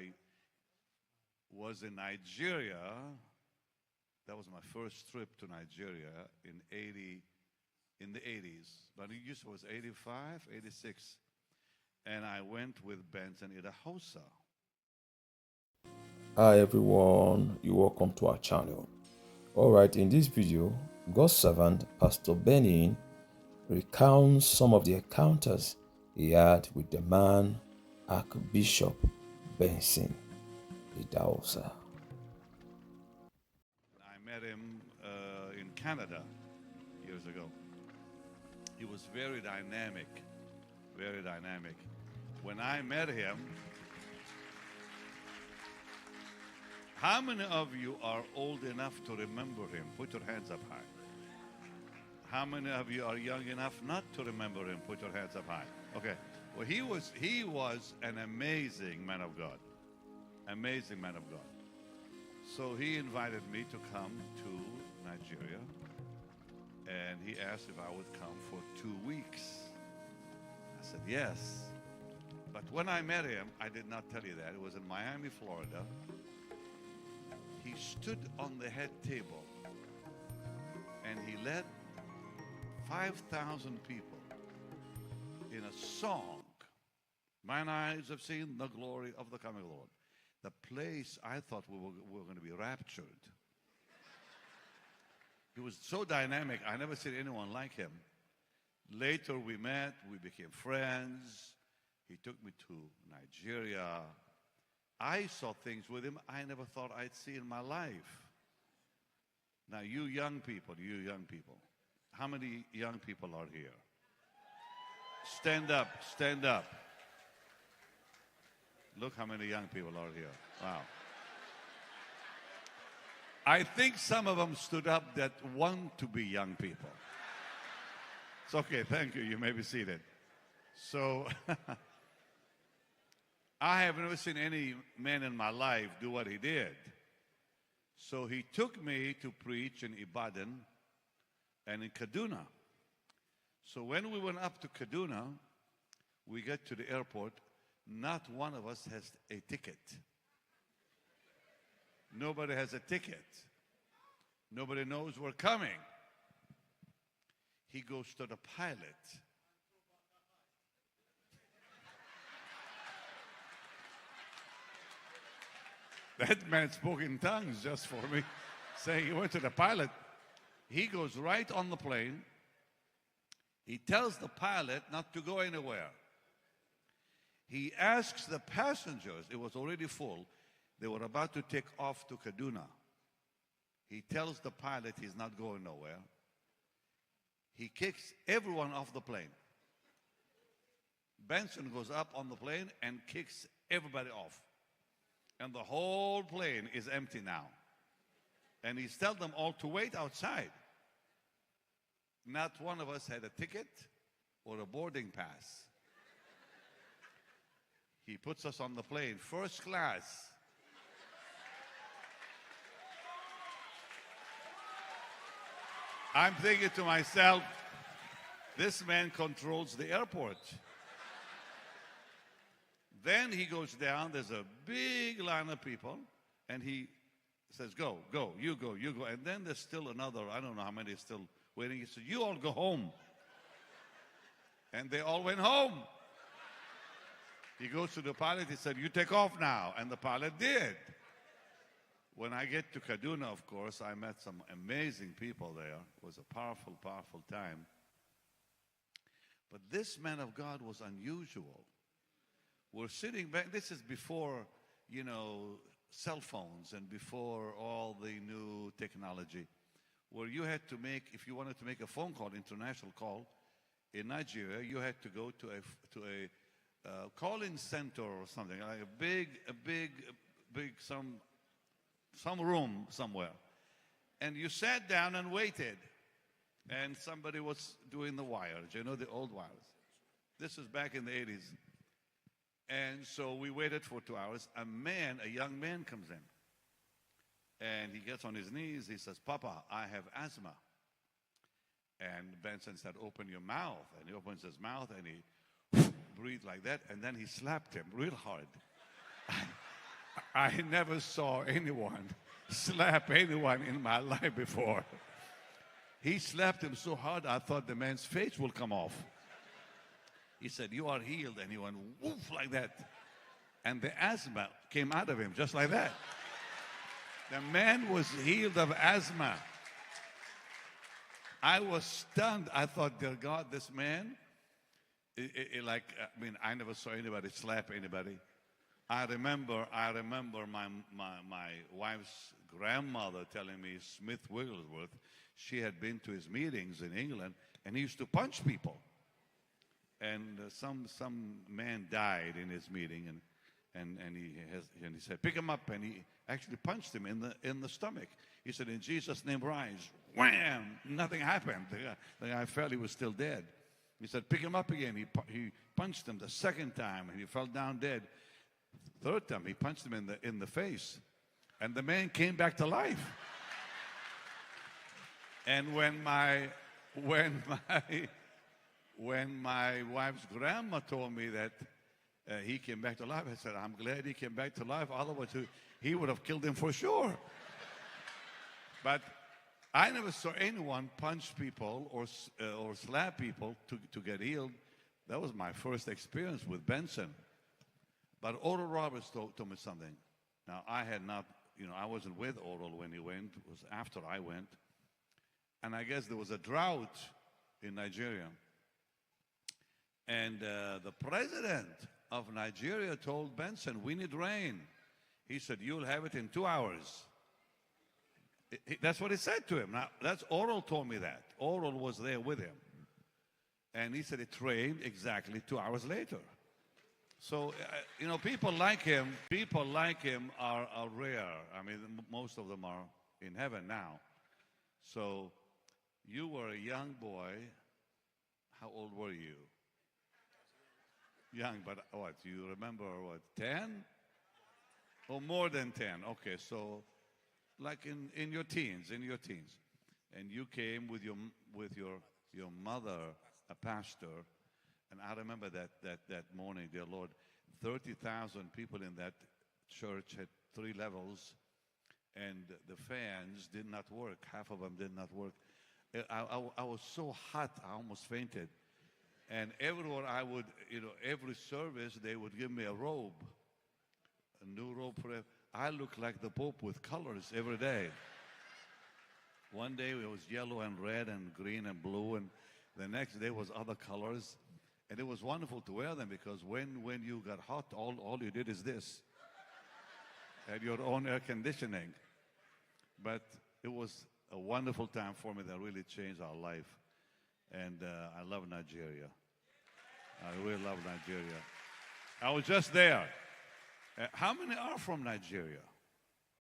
I was in Nigeria. That was my first trip to Nigeria in the 80s. But it used to was 85, 86. And I went with Benson Idahosa. Hi everyone, you're welcome to our channel. Alright, in this video, God's servant Pastor Benny recounts some of the encounters he had with the man Archbishop Benson Idahosa. I met him in Canada years ago. He was very dynamic, very dynamic. When I met him, how many of you are old enough to remember him? Put your hands up high. How many of you are young enough not to remember him? Put your hands up high. Okay. Well, he was an amazing man of God. Amazing man of God. So he invited me to come to Nigeria, and he asked if I would come for 2 weeks. I said yes. But when I met him, I did not tell you that. It was in Miami, Florida. He stood on the head table and he led 5,000 people in a song. Mine eyes have seen the glory of the coming Lord. The place, I thought we were going to be raptured. He was so dynamic. I never seen anyone like him. Later we met, we became friends. He took me to Nigeria. I saw things with him I never thought I'd see in my life. Now, you young people, how many young people are here? Stand up, stand up. Look how many young people are here. Wow. I think some of them stood up that want to be young people. It's okay, thank you. You may be seated. So, I have never seen any man in my life do what he did. So he took me to preach in Ibadan and in Kaduna. So when we went up to Kaduna, we get to the airport, not one of us has a ticket. Nobody has a ticket. Nobody knows we're coming. He goes to the pilot. That man spoke in tongues just for me, saying he went to the pilot. He goes right on the plane. He tells the pilot not to go anywhere. He asks the passengers, it was already full, they were about to take off to Kaduna. He tells the pilot he's not going nowhere. He kicks everyone off the plane. Benson goes up on the plane and kicks everybody off. And the whole plane is empty now. And he's telling them all to wait outside. Not one of us had a ticket or a boarding pass. He puts us on the plane, first class. I'm thinking to myself, this man controls the airport. Then he goes down, there's a big line of people, and he says, go, you go. And then there's still another, I don't know how many is still waiting. He said, you all go home. And they all went home. He goes to the pilot, he said, you take off now. And the pilot did. When I get to Kaduna, of course, I met some amazing people there. It was a powerful, powerful time. But this man of God was unusual. We're sitting back, this is before, cell phones and before all the new technology, where you had to make, if you wanted to make a phone call, international call, in Nigeria, you had to go to a call-in center or something, like a big, some room somewhere. And you sat down and waited, and somebody was doing the wires, the old wires. This is back in the 80s. And so we waited for 2 hours. A young man comes in. And he gets on his knees. He says, Papa, I have asthma. And Benson said, open your mouth. And he opens his mouth and he breathed like that. And then he slapped him real hard. I never saw anyone slap anyone in my life before. He slapped him so hard, I thought the man's face will come off. He said, "You are healed." And he went woof like that. And the asthma came out of him just like that. The man was healed of asthma. I was stunned. I thought, dear God, this man, I never saw anybody slap anybody. I remember my wife's grandmother telling me, Smith Wigglesworth, she had been to his meetings in England, and he used to punch people. And some man died in his meeting, and he said, "Pick him up," and he actually punched him in the stomach. He said, "In Jesus' name, rise." Wham! Nothing happened. The guy fell. He was still dead. He said, "Pick him up again." He punched him the second time, and he fell down dead. Third time, he punched him in the face, and the man came back to life. And when my wife's grandma told me that he came back to life, I said, "I'm glad he came back to life. Otherwise, he would have killed him for sure." But I never saw anyone punch people or slap people to get healed. That was my first experience with Benson. But Oral Roberts told me something. Now, I had not, I wasn't with Oral when he went. It was after I went. And I guess there was a drought in Nigeria. And the president of Nigeria told Benson, "We need rain." He said, "You'll have it in 2 hours." That's what he said to him. Now, that's Oral told me that. Oral was there with him. And he said it rained exactly 2 hours later. So, people like him are rare. I mean, most of them are in heaven now. So, you were a young boy. How old were you? Young, but what? You remember what? 10? Or more than 10? Okay, so like in your teens, and you came with your mother, a pastor, and I remember that morning, dear Lord, 30,000 people in that church had 3 levels, and the fans did not work. Half of them did not work. I was so hot, I almost fainted. And everywhere I would, every service, they would give me a robe, a new robe for it. I looked like the Pope with colors every day. One day it was yellow and red and green and blue, and the next day was other colors. And it was wonderful to wear them because when you got hot, all you did is this. Had your own air conditioning. But it was a wonderful time for me that really changed our life. And I love Nigeria. I really love Nigeria. I was just there. How many are from Nigeria?